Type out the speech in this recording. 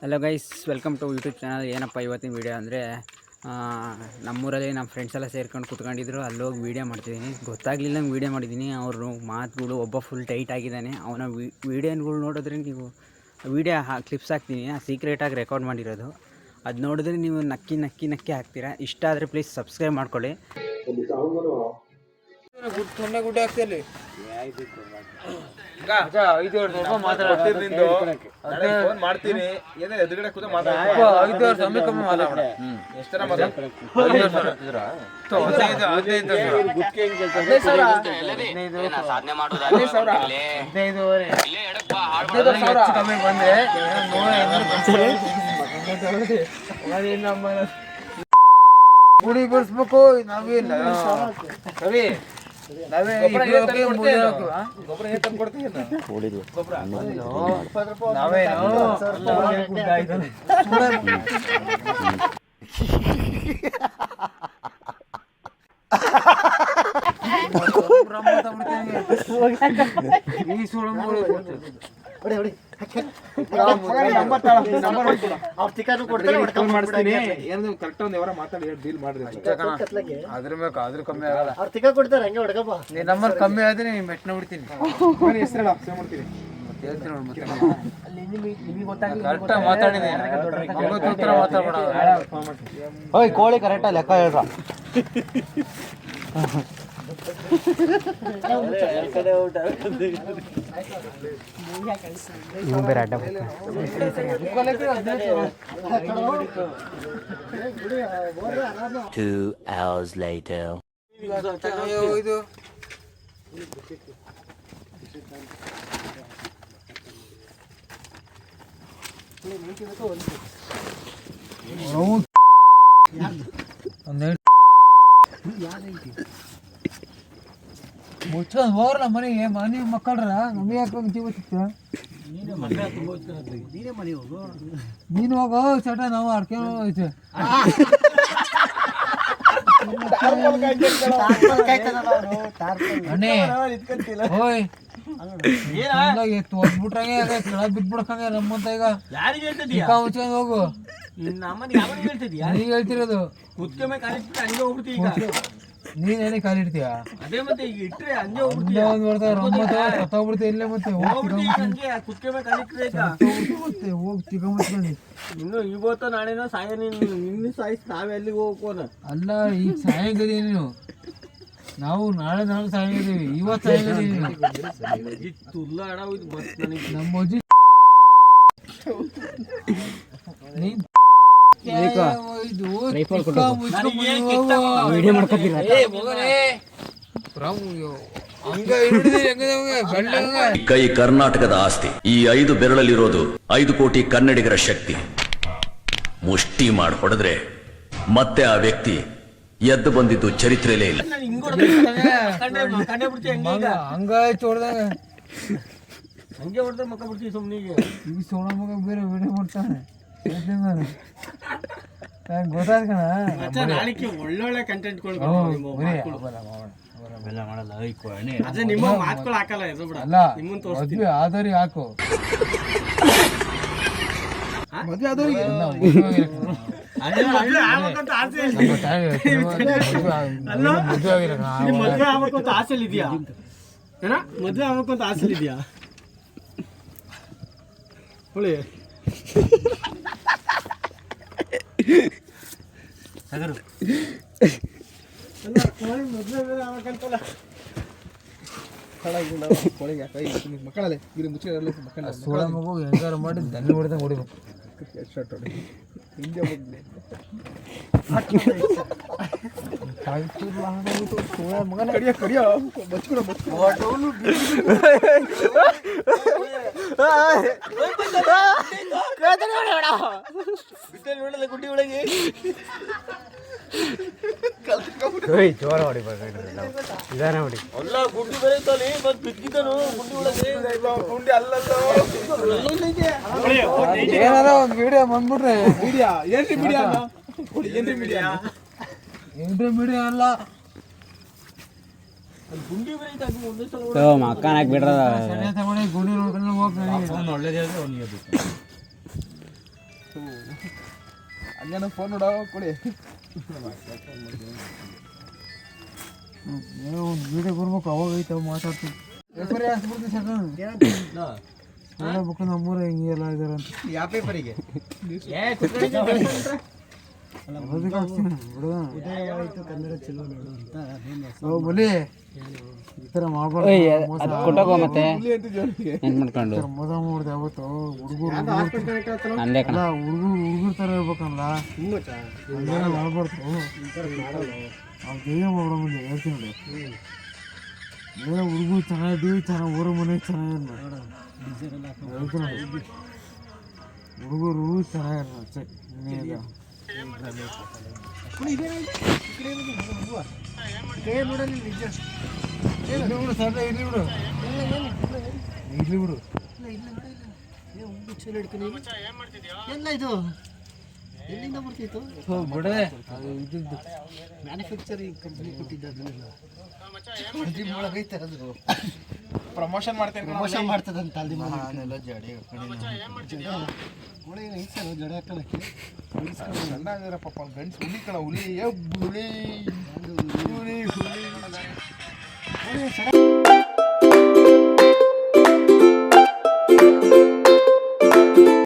Hello guys, welcome to YouTube channel. ಏನಪ್ಪ ಇವತ್ತಿನ video ಅಂದರೆ ನಮ್ಮೂರಲ್ಲಿ ನಮ್ಮ ಫ್ರೆಂಡ್ಸ್ ಎಲ್ಲ ಸೇರ್ಕೊಂಡು ಕೂತ್ಕೊಂಡಿದ್ರು. ಅಲ್ಲೋಗಿ ವೀಡಿಯೋ ಮಾಡ್ತಿದ್ದೀನಿ. ಗೊತ್ತಾಗಲಿಲ್ಲಂಗೆ ವೀಡಿಯೋ ಮಾಡಿದ್ದೀನಿ. ಅವರು ಮಾತುಗಳು, ಒಬ್ಬ ಫುಲ್ ಟೈಟ್ ಆಗಿದ್ದಾನೆ. ಅವನ ವೀಡಿಯೋಗಳು ನೋಡಿದ್ರೆ ನೀವು ವೀಡಿಯೋ ಕ್ಲಿಪ್ಸ್ ಹಾಕ್ತೀನಿ, ಸೀಕ್ರೆಟಾಗಿ ರೆಕಾರ್ಡ್ ಮಾಡಿರೋದು. ಅದು ನೋಡಿದ್ರೆ ನೀವು ನಕ್ಕಿ ನಕ್ಕಿ ನಕ್ಕಿ ಹಾಕ್ತೀರಾ. ಇಷ್ಟ ಆದರೆ ಪ್ಲೀಸ್ ಸಬ್ಸ್ಕ್ರೈಬ್ ಮಾಡ್ಕೊಳ್ಳಿ. ಗುಡ್ಡೆ ಹಾಕ್ತಿಯಲ್ಲಿ ಮಾಡ್ತೀನಿ. ಎದುರುಗಡೆ ಕೂತ ಗುಡಿ ಬಿಡಿಸ್ಬೇಕು. ನಾವೇನು ಸರಿ ಅದ್ರ ಕಮ್ಮಿ ಆಗಲ್ಲ. ನಂಬರ್ ಕಮ್ಮಿ ಆದ್ರೆ ಮೆಟ್ನ ಬಿಡ್ತೀನಿ. ಕೋಳಿ ಕರೆಕ್ಟ ಲೆಕ್ಕ ಹೇಳ್ರ. ಬೇರೆ ಅಡ್ಡ 2 hours later. ಮುಚ್ಕೊಂಡ್ ಹೋಗ್ರಲ್ಲ ಮನೆಗೆ. ಮನೆ ಮಕ್ಕಳ್ರ ನಮಗೆ ಯಾಕೆ ನೀನು ಹೋಗೋ ಚಟ, ನಾವು ಅಡ್ಕೊಂಡು ಹೋಯ್ತು. ಹೋಯ್ ತೋರ್ಸ್ಬಿಟ್ರಂಗೆ ಕೆಳಗ್ ಬಿದ್ಬಿಡ್ಕಂಗೆ ನಮ್ಮಂತ. ಈಗ ಮುಚ್ಕೊಂಡ್ ಹೋಗು. ನೀಗ ಹೇಳ್ತಿರೋದು ನೀನ್ ಏನೇ ಕಾಲಿಡ್ತೀಯ? ಒಂದ್ ವರ್ಷ ಸತ್ತೋಗ್ಬಿಡ್ತೀಯ. ಇಲ್ಲೇ ಮತ್ತೆ ಹೋಗಿ ಚಿಕ್ಕಮಸ್ಕೊಂಡು ಇನ್ನು ಇವತ್ತು ನಾಳೆನೋ ಸಾಯ ನಿನ್ನ ಸಾಯಿಸಿ ನಾವೇ ಎಲ್ಲಿಗೆ ಹೋಗೋಣ. ಅಲ್ಲ, ಈಗ ಸಾಯಂಗದಿ ನೀನು. ನಾವು ನಾಳೆ ಸಾಯಂಗದೀವಿ. ಇವತ್ತು ಸಾಯಂಗದೀವಿ. ನಮ್ಮ ಅಜ್ಜಿ ನೀನ್ ಕೈ ಕರ್ನಾಟಕದ ಆಸ್ತಿ. ಈ 5 ಬೆರಳಲ್ಲಿರೋದು 5 ಕೋಟಿ ಕನ್ನಡಿಗರ ಶಕ್ತಿ. ಮುಷ್ಟಿ ಮಾಡಿ ಹೊಡೆದ್ರೆ ಮತ್ತೆ ಆ ವ್ಯಕ್ತಿ ಎದ್ದು ಬಂದಿದ್ದು ಚರಿತ್ರೆಯಲ್ಲೇ ಇಲ್ಲ. ಹಂಗೆ ಹೊಡೆದ್ರೆ ಮಕ್ಕ ಬಿಡ್ತೀವಿ ಸುಮ್ಮನಿಗೆ. ಈಗ ಸೋಣ ಮಗ ಬೇರೆ ವಿಡಿಯೋ ಮಾಡ್ತಾನೆ. ಗೊತ್ತಾದ ಕಣ. ಒಳ್ಳೊಳ್ಳೆ ಕಂಟೆಂಟ್ ನಿಮ್ಮ ಮಾತುಗಳು ಹಾಕಲ್ಲ. ಮದ್ವೆ ಆದವ್ರಿಗೆ ಹಾಕು. ಮದ್ವೆ ಆಗ್ಬೇಕಂತ ಆಸೆಲ್ ಇದೆಯಾ? ಮದ್ವೆ ಆಗ್ಬೇಕಂತ ಆಸೆಲ್ ಇದೆಯಾ? ಹೊಳಿ ಮದ್ವೆ ಆಗ್ಬೇಕಂತಲ್ಲ. ಮಕ್ಕಳಲ್ಲೇ ಸೋಳ ಮಗು ಹೆಂಗಾರ ಮಾಡಿ ದಂಡ ಹೊಡೆದಂಗೆ ಹೊಡಿಬೇಕು. ಗುಡ್ಡಿ ಒಳಗೆ ಜೋರ ಹೊಡಿಬೇಕು. ನಿಧಾನ ಹೊಡಿ. ಅಲ್ಲ ಗುಡ್ಡಿ ಬರೀತಲ್ಲಿ ಮತ್ತೆ ಬಿದ್ದಿದ್ದನು ಗುಡ್ಡಿ ಒಳಗೆ. ಗುಂಡಿ ಅಲ್ಲಲ್ಲೋ ಏನಾರ ಒಂದು ವಿಡಿಯೋ ಬಂದ್ಬಿಟ್ರೆ. ವಿಡಿಯೋ ಏನ್ರಿ ವಿಡಿಯೋ? ಏನ್ರಿ ವಿಡಿಯೋ? ಏನ್ರಿ ವಿಡಿಯೋ ಅಲ್ಲ. ಗುಂಡಿ ಬರೀತಾಗಿ ಒಂದೇ ಸಲ ಮಕ್ಕನ ಹಾಕ್ಬಿಡ್ರ. ಗುಂಡಿ ನೋಡ್ಕೊಂಡು ಹೋಗ್ತಾನೆ. ಒಳ್ಳೇದೇ ಆದ್ರೆ ಅವನಿಗೆ ಹಂಗೇನ ಫೋನ್ ನೋಡೋ ಕೊಡಿ ಏನೋ ಒಂದು ವೀಡಿಯೋ ಬರ್ಬೇಕು ಅವಾಗ ಐತೆ ಮಾತಾಡ್ತೀನಿ ಪೇಪರೇ ಹಾಕ್ಬಿಡ್ತೀನಿ ಹೇಳ್ಬೇಕು ನಮ್ಮೂರ ಹಿಂಗೆಲ್ಲ ಇದಾರೆ ಅಂತ ಯಾವ ಪೇಪರಿಗೆ ಕನ್ನಡ ಚಲೋ ನೋಡು ಅಂತ ಬಲಿ ಈ ಥರ ಮಾಡ್ಬಾರ್ದು ಅದು ಕೊಟ್ಟೋಗೋ ಮತ್ತೆ ಏನು ಮಾಡ್ಕೊಂಡು ಮೋಸ ಮಾಡ್ದೆ ಯಾವತ್ತು ಹುಡುಗರು ಅಂದೇ ಕಣ ಅಲ್ಲ ಹುಡುಗರ ಥರ ಇರ್ಬೇಕಲ್ಲ ಹಂಗೆಲ್ಲ ಮಾಡ್ಬಾರ್ದು ನಾವು ಬೇಗ ಮಾಡ್ಬಿಡ ಮುಂದೆ ಹೇಳ್ತೀನಿ ನೋಡಿ ಏನೋ ಹುಡುಗರು ಚೆನ್ನಾಗಿದ್ದೀವಿ ಚೆನ್ನಾಗಿ ಊರ ಮನೆಗೆ ಚೆನ್ನಾಗಿಲ್ಲ ಹೇಳ್ತೀನಿ ನೋಡಿ ಹುಡುಗರು ಚೆನ್ನಾಗಿರ ಅಷ್ಟೇ ಇನ್ನೇನಿಲ್ಲ ಇರ್ಲಿ ಬಿಡು ಸರ್ ಇರ್ಲಿ ಬಿಡು ಇರ್ಲಿ ಬಿಡು ಎಲ್ಲ ಇದು ಎಲ್ಲಿಂದ ಬರ್ತಿತ್ತು ಬಿಡೆ ಅದು ಇದ್ದಿದ್ದು ಮ್ಯಾನುಫ್ಯಾಕ್ಚರಿಂಗ್ ಕಂಪನಿ ಕೊಟ್ಟಿದ್ದ ಅದನ್ನೆಲ್ಲ ಪ್ರಮೋಷನ್ ಮಾಡ್ತೇನೆ ಪ್ರಮೋಷನ್ ಮಾಡ್ತದಂತ ಅಲ್ಲಿ ಜಡೆ ಹಾಕೋಣಕ್ಕೆ ಚೆನ್ನಾಗಿರ ಪಾಪ ಗಂಡ್ಸ್ ಹುಲಿ ಕಣ ಹುಲಿ ಹುಲಿ ಹುಲಿ ಹುಲಿ